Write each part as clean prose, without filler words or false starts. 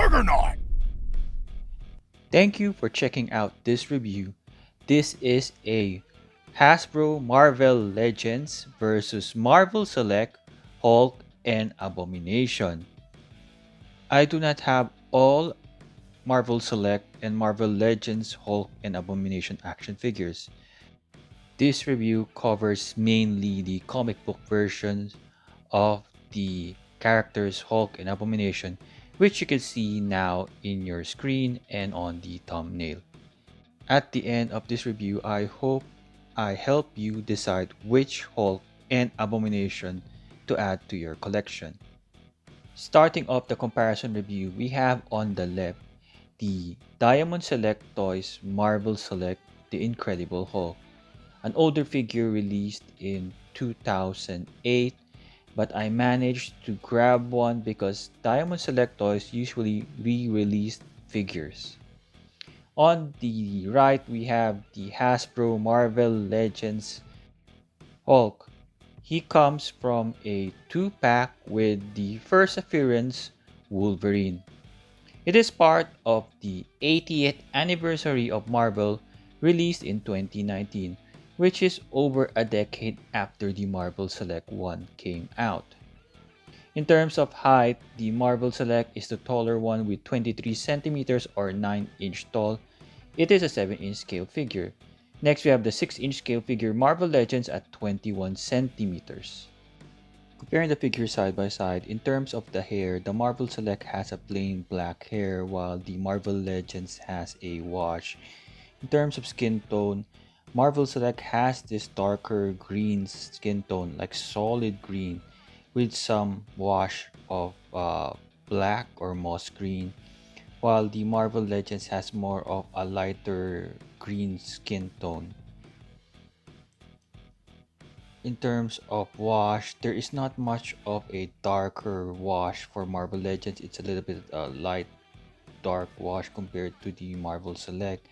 Juggernaut! Thank you for checking out this review. This is a Hasbro Marvel Legends versus Marvel Select Hulk and Abomination. I do not have all Marvel Select and Marvel Legends Hulk and Abomination action figures. This review covers mainly the comic book versions of the characters Hulk and Abomination, which you can see now in your screen and on the thumbnail. At the end of this review, I hope I help you decide which Hulk and Abomination to add to your collection. Starting off the comparison review, we have on the left the Diamond Select Toys Marvel Select The Incredible Hulk, an older figure released in 2008, but I managed to grab one because Diamond Select Toys usually re-released figures. On the right, we have the Hasbro Marvel Legends Hulk. He comes from a 2-pack with the first appearance Wolverine. It is part of the 80th anniversary of Marvel, released in 2019, which is over a decade after the Marvel Select 1 came out. In terms of height, the Marvel Select is the taller one with 23 centimeters or 9-inch tall. It is a 7-inch scale figure. Next, we have the 6-inch scale figure Marvel Legends at 21 centimeters. Comparing the figures side by side, in terms of the hair, the Marvel Select has a plain black hair while the Marvel Legends has a wash. In terms of skin tone, Marvel Select has this darker green skin tone, like solid green, with some wash of black or moss green, while the Marvel Legends has more of a lighter green skin tone. In terms of wash, there is not much of a darker wash for Marvel Legends. It's a little bit light dark wash compared to the Marvel Select.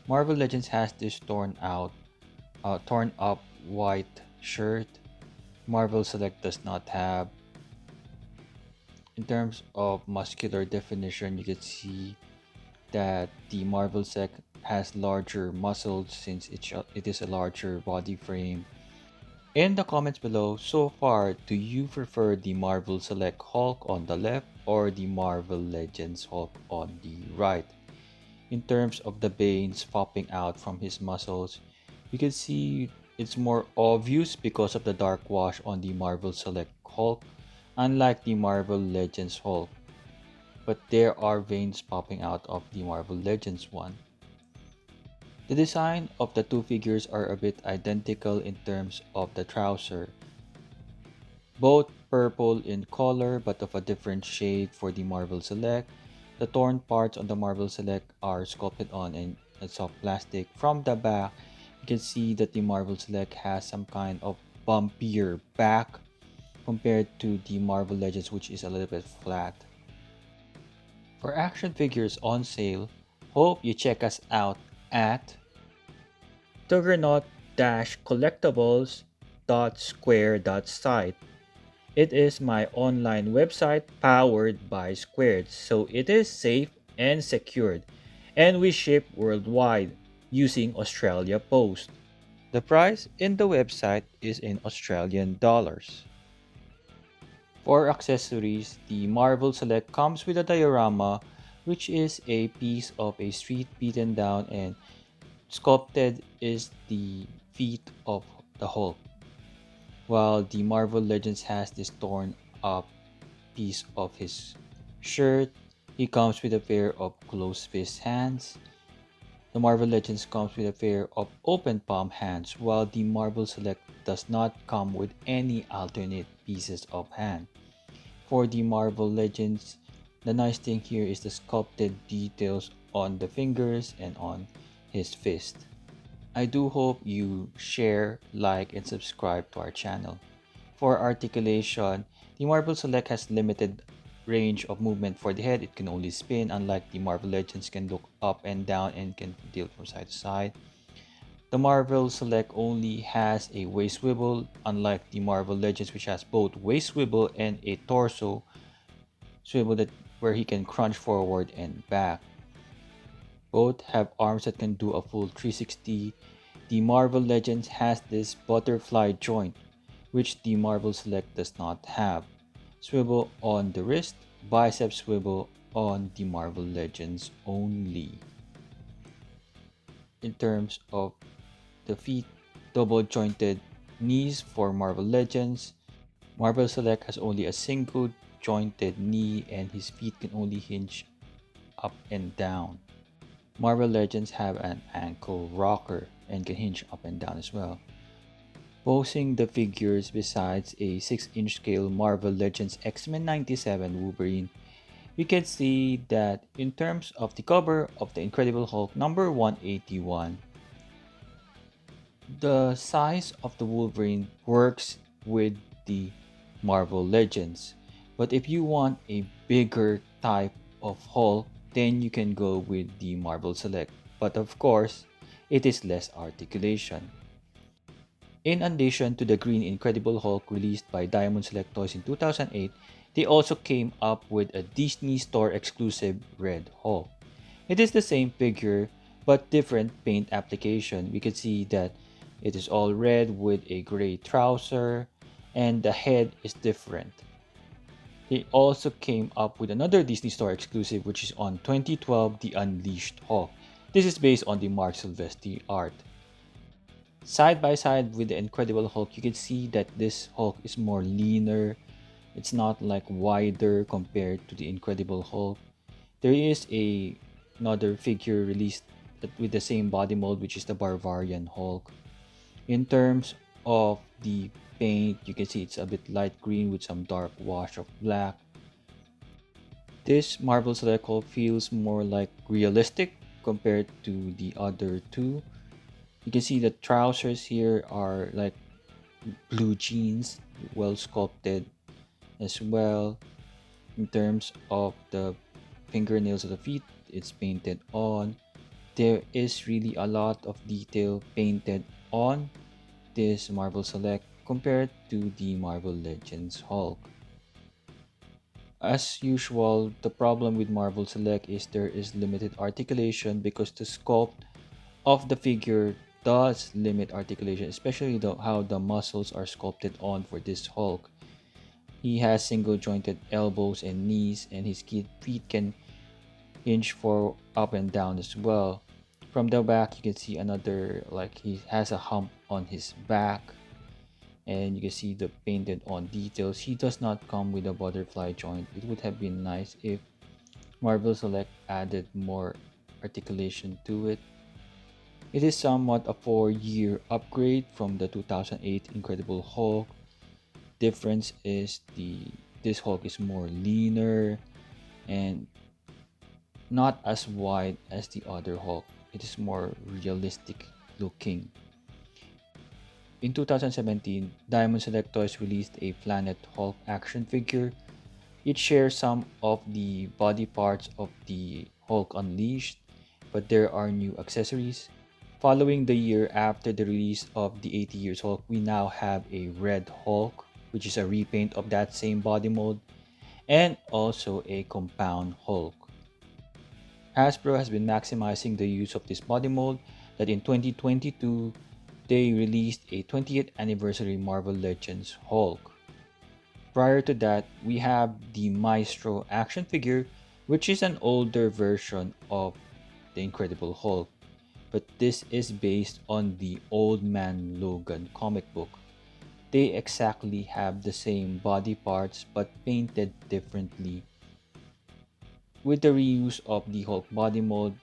Marvel Legends has this torn up white shirt. Marvel Select does not have. In terms of muscular definition, you can see that the Marvel Select has larger muscles since it is a larger body frame. In the comments below, so far, do you prefer the Marvel Select Hulk on the left or the Marvel Legends Hulk on the right? In terms of the veins popping out from his muscles, you can see it's more obvious because of the dark wash on the Marvel Select Hulk, unlike the Marvel Legends Hulk. But there are veins popping out of the Marvel Legends one. The design of the two figures are a bit identical in terms of the trouser. Both purple in color but of a different shade for the Marvel Select. The torn parts on the Marvel Select are sculpted on in a soft plastic. From the back, you can see that the Marvel Select has some kind of bumpier back compared to the Marvel Legends, which is a little bit flat. For action figures on sale, hope you check us out at juggernaut-collectibles.square.site. It is my online website powered by Squared, so it is safe and secured, and we ship worldwide using Australia Post. The price in the website is in Australian dollars. For accessories, the Marvel Select comes with a diorama, which is a piece of a street beaten down, and sculpted is the feet of the Hulk, while the Marvel Legends has this torn up piece of his shirt. He comes with a pair of closed fist hands. The Marvel Legends comes with a pair of open palm hands, while the Marvel Select does not come with any alternate pieces of hand. For the Marvel Legends, the nice thing here is the sculpted details on the fingers and on his fist. I do hope you share, like, and subscribe to our channel. For articulation, the Marvel Select has limited range of movement for the head. It can only spin, unlike the Marvel Legends can look up and down and can tilt from side to side. The Marvel Select only has a waist swivel, unlike the Marvel Legends, which has both waist swivel and a torso swivel that where he can crunch forward and back. Both have arms that can do a full 360. The Marvel Legends has this butterfly joint, which the Marvel Select does not have. Swivel on the wrist, bicep swivel on the Marvel Legends only. In terms of the feet, double jointed knees for Marvel Legends. Marvel Select has only a single jointed knee and his feet can only hinge up and down. Marvel Legends have an ankle rocker and can hinge up and down as well. Posing the figures besides a 6-inch scale Marvel Legends X-Men 97 Wolverine, we can see that in terms of the cover of the Incredible Hulk number 181, the size of the Wolverine works with the Marvel Legends. But if you want a bigger type of Hulk, then you can go with the Marvel Select. But of course, it is less articulation. In addition to the Green Incredible Hulk released by Diamond Select Toys in 2008, they also came up with a Disney Store exclusive Red Hulk. It is the same figure but different paint application. We can see that it is all red with a gray trouser and the head is different. They also came up with another Disney Store exclusive which is on 2012 The Unleashed Hulk. This is based on the Mark Silvestri art. Side by side with the Incredible Hulk, you can see that this Hulk is more leaner. It's not like wider compared to the Incredible Hulk. There is another figure released with the same body mold, which is the Bavarian Hulk. In terms of the paint, you can see it's a bit light green with some dark wash of black. This Marvel Select Hulk feels more like realistic compared to the other two. You can see the trousers here are like blue jeans, well sculpted as well. In terms of the fingernails of the feet, it's painted on. There is really a lot of detail painted on this Marvel Select compared to the Marvel Legends Hulk. As usual, the problem with Marvel Select is there is limited articulation because the sculpt of the figure does limit articulation, especially how the muscles are sculpted on for this Hulk. He has single jointed elbows and knees, and his feet can hinge for up and down as well. From the back, you can see another, like he has a hump on his back, and you can see the painted on details. He does not come with a butterfly joint. It would have been nice if Marvel Select added more articulation to it. It is somewhat a 4-year upgrade from the 2008 Incredible Hulk. Difference is this Hulk is more leaner and not as wide as the other Hulk. It is more realistic looking. In 2017, Diamond Select Toys released a Planet Hulk action figure. It shares some of the body parts of the Hulk Unleashed, but there are new accessories. Following the year after the release of the 80 Years Hulk, we now have a Red Hulk, which is a repaint of that same body mold, and also a Compound Hulk. Hasbro has been maximizing the use of this body mold that in 2022 they released a 20th anniversary Marvel Legends Hulk. Prior to that, we have the Maestro action figure, which is an older version of the Incredible Hulk, but this is based on the Old Man Logan comic book. They exactly have the same body parts but painted differently. With the reuse of the Hulk body mold,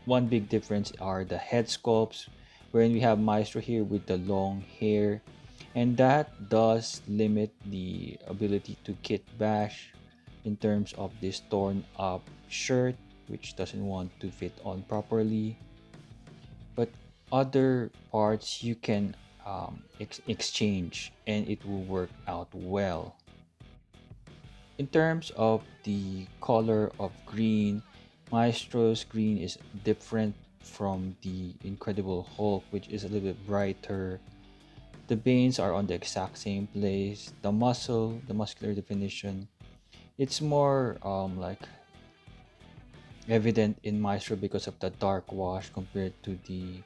one big difference are the head sculpts, wherein we have Maestro here with the long hair, and that does limit the ability to kit bash in terms of this torn up shirt, which doesn't want to fit on properly. But other parts you can exchange and it will work out well. In terms of the color of green, Maestro's green is different from the Incredible Hulk, which is a little bit brighter. The veins are on the exact same place. The muscular definition It's more like evident in Maestro because of the dark wash compared to the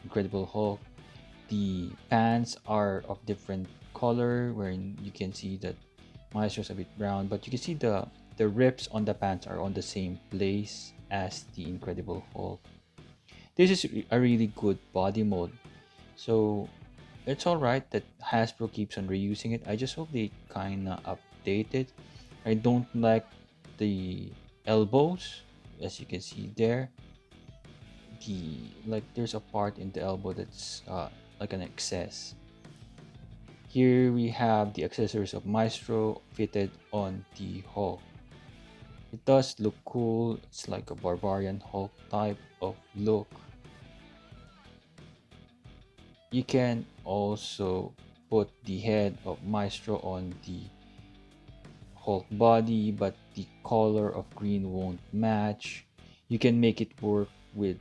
Incredible Hulk. The pants are of different color, wherein you can see that Maestro's a bit brown, but you can see the rips on the pants are on the same place as the Incredible Hulk. This is a really good body mode. So it's alright that Hasbro keeps on reusing it. I just hope they kinda update it. I don't like the elbows, as you can see there. There's a part in the elbow that's like an excess. Here we have the accessories of Maestro fitted on the Hulk. It does look cool. It's like a barbarian Hulk type of look. You can also put the head of Maestro on the Hulk body, but the color of green won't match. You can make it work with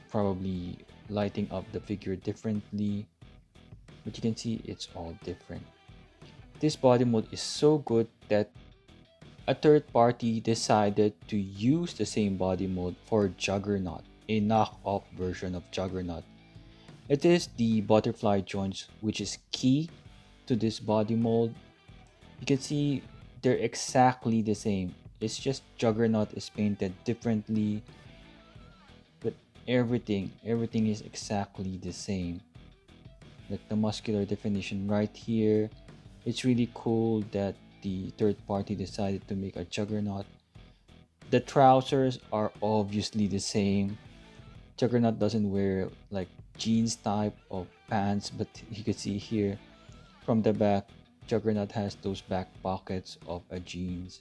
probably lighting up the figure differently, but you can see it's all different. This body mode is so good that a third party decided to use the same body mode for Juggernaut, a knockoff version of Juggernaut. It is the butterfly joints which is key to this body mold. You can see they're exactly the same. It's just Juggernaut is painted differently, but everything is exactly the same. Like the muscular definition right here. It's really cool that the third party decided to make a Juggernaut. The trousers are obviously the same. Juggernaut doesn't wear like jeans type of pants, but you can see here from the back, Juggernaut has those back pockets of a jeans.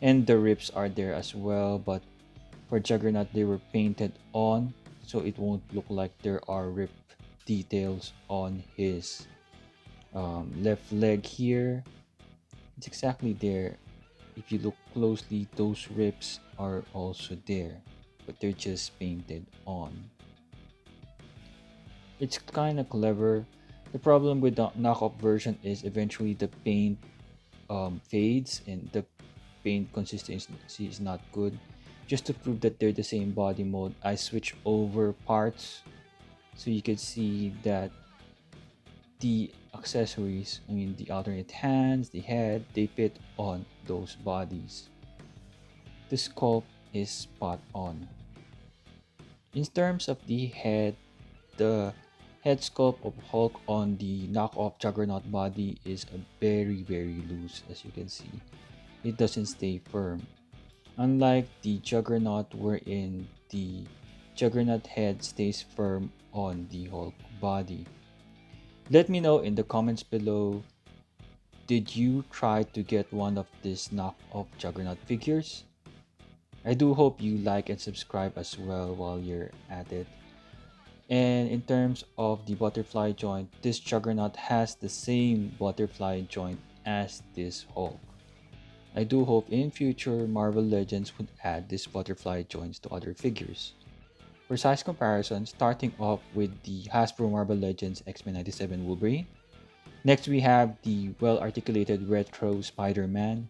And the rips are there as well, but for Juggernaut they were painted on, so it won't look like there are rip details on his left leg here. It's exactly there. If you look closely, those rips are also there, but they're just painted on. It's kind of clever. The problem with the knockoff version is eventually the paint fades and the paint consistency is not good. Just to prove that they're the same body mode, I switch over parts so you can see that the accessories, I mean the alternate hands, the head, they fit on those bodies. The sculpt is spot on. In terms of the head sculpt of Hulk on the knockoff Juggernaut body is a very loose, as you can see. It doesn't stay firm. Unlike the Juggernaut wherein the Juggernaut head stays firm on the Hulk body. Let me know in the comments below, did you try to get one of these knockoff Juggernaut figures? I do hope you like and subscribe as well while you're at it. And in terms of the butterfly joint, this Juggernaut has the same butterfly joint as this Hulk. I do hope in future Marvel Legends would add these butterfly joints to other figures. For size comparison, starting off with the Hasbro Marvel Legends X-Men 97 Wolverine. Next we have the well-articulated retro Spider-Man.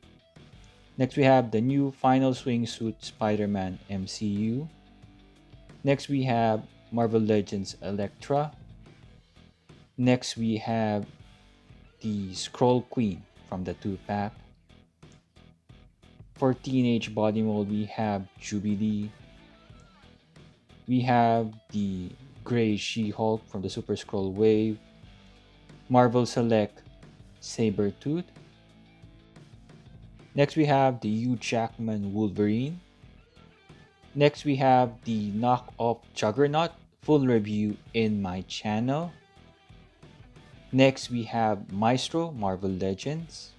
Next we have the new Final Swing Suit Spider-Man MCU. Next we have Marvel Legends Elektra. Next we have the Skrull Queen from the 2-pack. For Teenage Body Mold we have Jubilee. We have the Grey She-Hulk from the Super Skrull Wave. Marvel Select Sabretooth. Next we have the Hugh Jackman Wolverine. Next we have the knockoff Juggernaut, full review in my channel. Next we have Maestro Marvel Legends.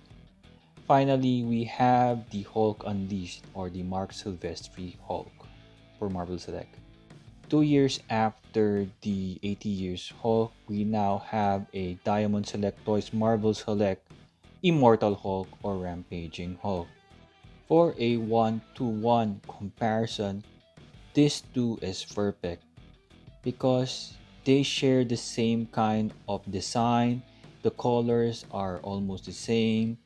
Finally, we have the Hulk Unleashed or the Mark Silvestri Hulk for Marvel Select. 2 years after the 80 Years Hulk, we now have a Diamond Select Toys Marvel Select Immortal Hulk or Rampaging Hulk. For a 1-to-1 comparison, this two is perfect because they share the same kind of design. The colors are almost the same.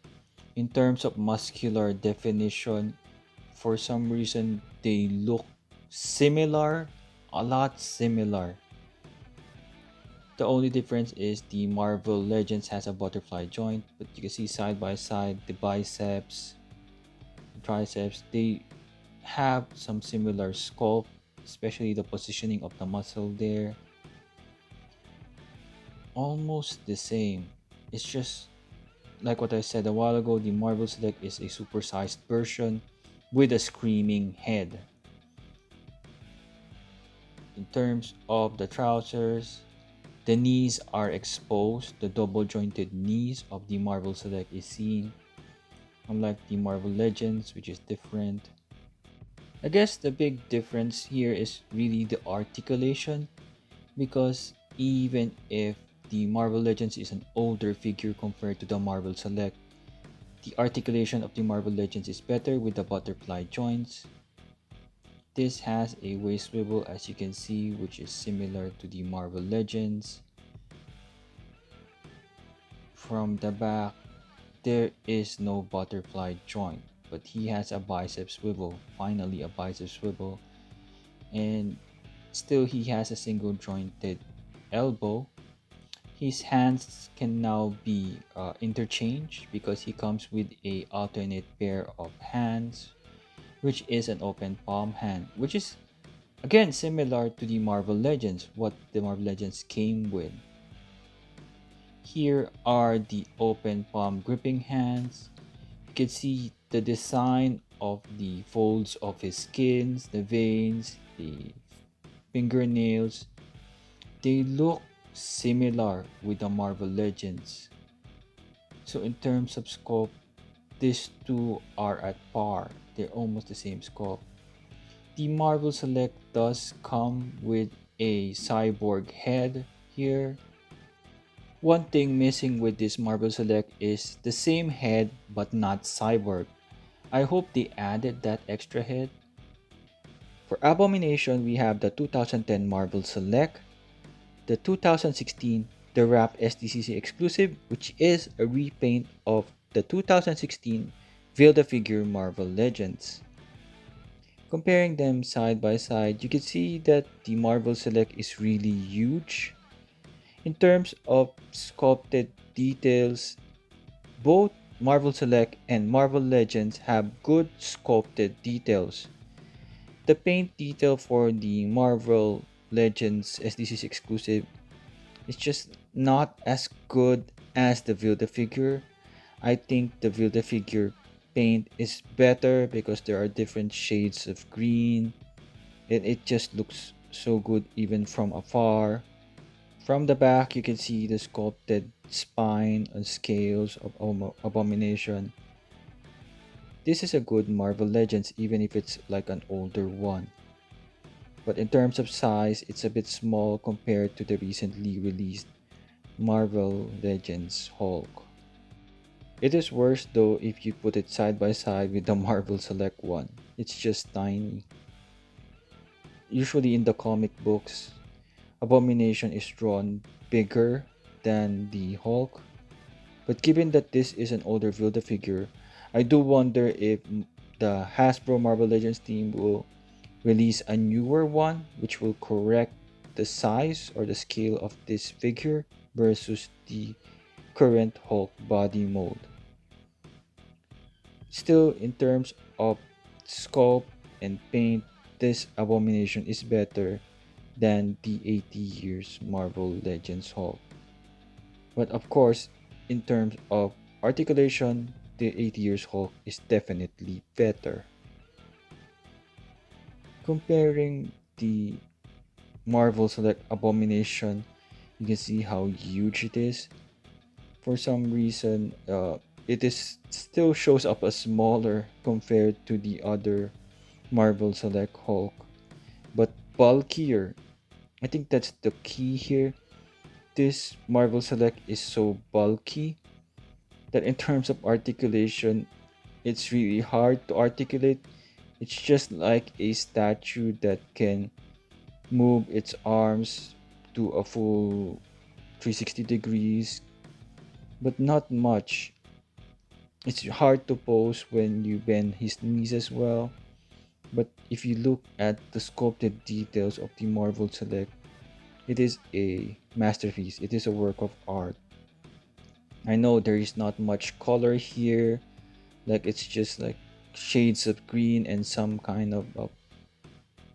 In terms of muscular definition, for some reason they look similar, a lot similar. The only difference is the Marvel Legends has a butterfly joint, but you can see side by side the biceps, the triceps, they have some similar sculpt, especially the positioning of the muscle there. Almost the same. It's just like what I said a while ago, the Marvel Select is a supersized version with a screaming head. In terms of the trousers, the knees are exposed. The double jointed knees of the Marvel Select is seen, unlike the Marvel Legends, which is different. I guess the big difference here is really the articulation, because even if the Marvel Legends is an older figure compared to the Marvel Select, the articulation of the Marvel Legends is better with the butterfly joints. This has a waist swivel, as you can see, which is similar to the Marvel Legends. From the back, there is no butterfly joint, but he has a bicep swivel, finally a bicep swivel, and still he has a single jointed elbow. His hands can now be interchanged because he comes with a alternate pair of hands, which is an open palm hand, which is again similar to the Marvel Legends, what the Marvel Legends came with. Here are the open palm gripping hands. You can see the design of the folds of his skins, the veins, the fingernails. They look similar with the Marvel Legends. So in terms of scope, these two are at par. They're almost the same scope. The Marvel Select does come with a cyborg head here. One thing missing with this Marvel Select is the same head but not cyborg. I hope they added that extra head. For Abomination, we have the 2010 Marvel Select, the 2016 The Wrap SDCC exclusive, which is a repaint of the 2016 Build-A-Figure Marvel Legends. Comparing them side by side, you can see that the Marvel Select is really huge. In terms of sculpted details, both Marvel Select and Marvel Legends have good sculpted details. The paint detail for the Marvel Legends SDC's exclusive is just not as good as the Build-A-Figure. I think the Build-A-Figure paint is better because there are different shades of green and it just looks so good even from afar. From the back, you can see the sculpted spine and scales of Abomination. This is a good Marvel Legends even if it's like an older one. But in terms of size, it's a bit small compared to the recently released Marvel Legends Hulk. It is worse though if you put it side by side with the Marvel Select one. It's just tiny. Usually in the comic books, Abomination is drawn bigger than the Hulk. But given that this is an older Build-A-Figure, I do wonder if the Hasbro Marvel Legends team will release a newer one which will correct the size or the scale of this figure versus the current Hulk body mold. Still, in terms of sculpt and paint, this Abomination is better than the 80 years Marvel Legends Hulk. But of course, in terms of articulation, the 80 years Hulk is definitely better. Comparing the Marvel Select Abomination, you can see how huge it is. For some reason, it is still shows up as smaller compared to the other Marvel Select Hulk, but bulkier. I think that's the key here. This Marvel Select is so bulky that in terms of articulation, it's really hard to articulate. It's just like a statue that can move its arms to a full 360 degrees, but not much. It's hard to pose when you bend his knees as well. But if you look at the sculpted details of the Marvel Select, it is a masterpiece. It is a work of art. I know there is not much color here, like it's just like shades of green and some kind of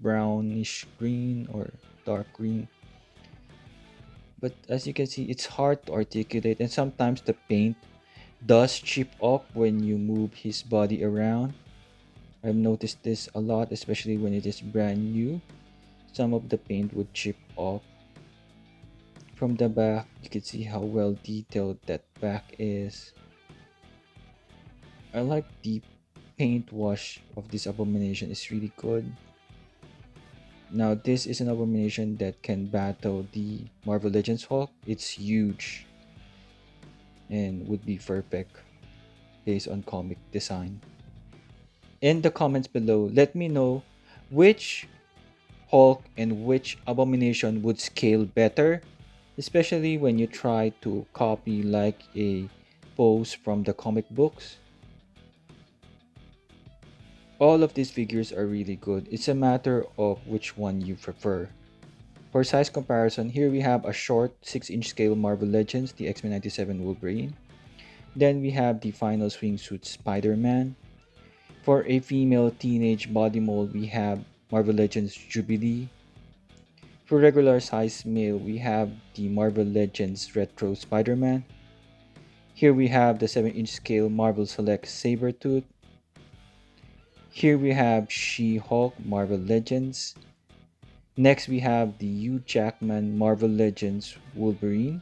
brownish green or dark green. But as you can see, it's hard to articulate, and sometimes the paint does chip off when you move his body around. I've noticed this a lot, especially when it is brand new. Some of the paint would chip off. From the back, you can see how well detailed that back is. I like the paint wash of this abomination, it's really good. Now this is an abomination that can battle the Marvel Legends Hulk. It's huge and would be perfect based on comic design. In the comments below, let me know which Hulk and which abomination would scale better, especially when you try to copy like a pose from the comic books. All of these figures are really good. It's a matter of which one you prefer. For size comparison, here we have a short 6-inch scale Marvel Legends, the X-Men 97 Wolverine. Then we have the final swingsuit Spider-Man. For a female teenage body mold, we have Marvel Legends Jubilee. For regular size male, we have the Marvel Legends Retro Spider-Man. Here we have the 7-inch scale Marvel Select Sabretooth. Here we have She-Hulk Marvel Legends. Next we have the Hugh Jackman Marvel Legends Wolverine.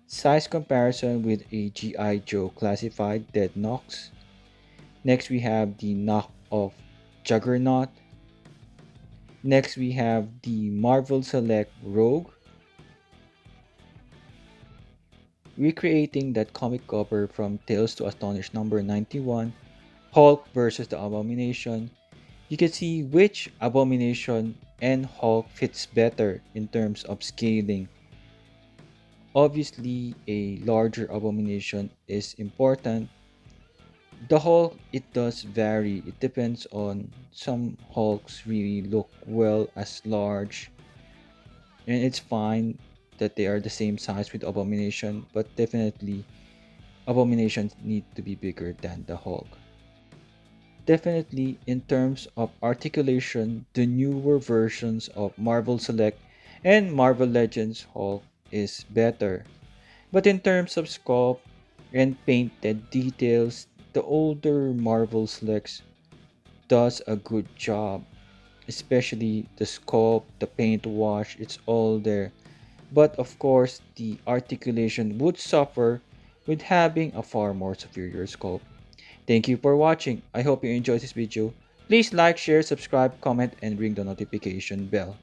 Size comparison with a G.I. Joe Classified Dead Nox. Next we have the knock-off Juggernaut. Next we have the Marvel Select Rogue. Recreating that comic cover from Tales to Astonish number 91, Hulk versus the Abomination. You can see which Abomination and Hulk fits better in terms of scaling. Obviously, a larger Abomination is important. The Hulk, it does vary. It depends on some Hulks really look well as large, and it's fine that they are the same size with Abomination, but definitely Abominations need to be bigger than the Hulk. Definitely, in terms of articulation, the newer versions of Marvel Select and Marvel Legends Hulk is better. But in terms of sculpt and painted details, the older Marvel Selects does a good job. Especially the sculpt, the paint wash, it's all there. But of course, the articulation would suffer with having a far more superior sculpt. Thank you for watching. I hope you enjoyed this video. Please like, share, subscribe, comment, and ring the notification bell.